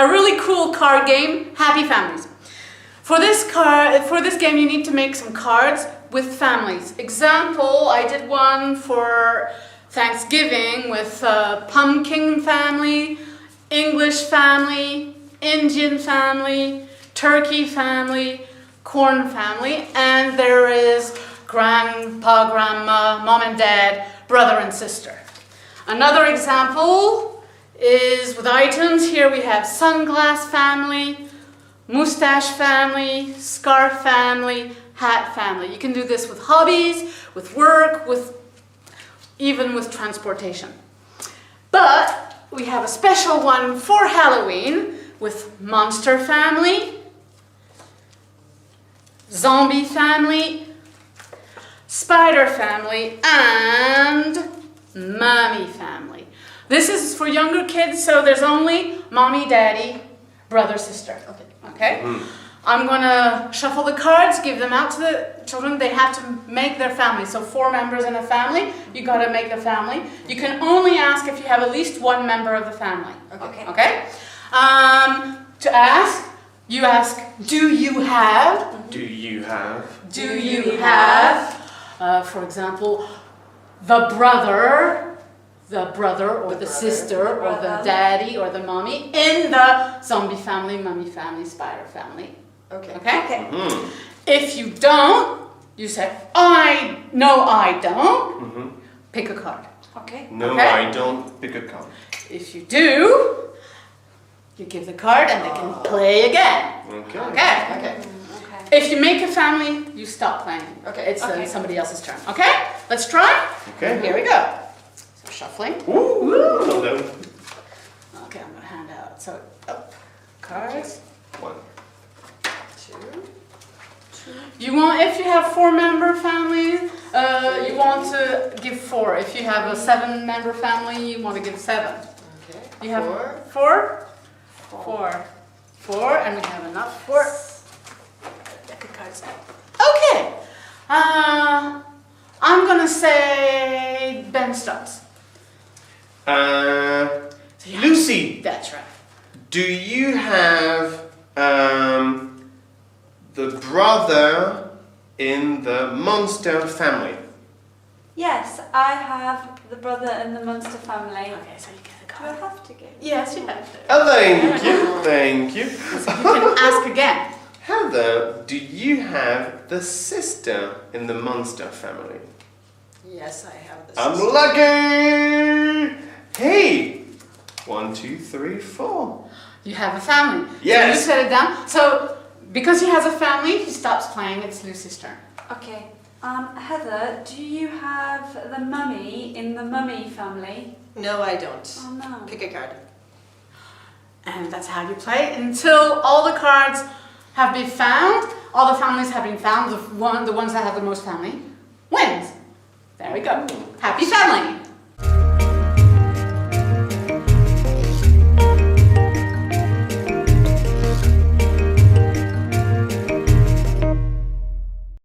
a really cool card game, Happy Families. For this game, you need to make some cards with families. Example, I did one for Thanksgiving with pumpkin family, English family, Indian family, turkey family, corn family, and there is grandpa, grandma, mom and dad, brother and sister. Another example is with items. Here we have sunglass family, mustache family, scarf family, hat family. You can do this with hobbies, with work, even with transportation. But we have a special one for Halloween with monster family, zombie family, spider family, and mommy family. This is for younger kids, so there's only mommy, daddy, brother, sister. Okay? Mm-hmm. I'm going to shuffle the cards, give them out to the children. They have to make their family. So 4 members in a family, you got to make the family. You can only ask if you have at least 1 member of the family. Okay. Okay? To ask, you ask, do you have? Do you have? Do you have? For example, the brother or the sister or the daddy or the mommy in the zombie family, mummy family, spider family. Okay. Okay? Mm-hmm. If you don't, you say, I don't. Mm-hmm. Pick a card. Okay. No, okay? I don't. Pick a card. If you do, you give the card and they can play again. Okay. Okay. Okay. If you make a family, you stop playing. Okay. It's somebody else's turn. Okay? Let's try. Okay. Here we go. So shuffling. Ooh. Hello. Okay, I'm gonna hand out. So cards. 1, 2. You want, if you have 4-member family, you want to give 4. If you have a 7-member family, you want to give 7. Okay. You have 4? 4, and we have enough for deck of cards. Okay. I'm gonna say Ben starts. Lucy. That's right. Do you have the brother in the monster family? Yes, I have the brother in the monster family. Okay, so you get the Do I card. have to give? Yes, you have to. Oh, thank you. Thank you. So you can ask again. Heather, do you have the sister in the monster family? Yes, I have this. I'm lucky! Hey! 1, 2, 3, 4. You have a family. Yes. So you set it down. So because he has a family, he stops playing. It's Lucy's turn. Okay. Heather, do you have the mummy in the mummy family? No, I don't. Oh no. Pick a card. And that's how you play until all the cards have been found. All the families have been found. The ones that have the most family wins. There we go. Happy family.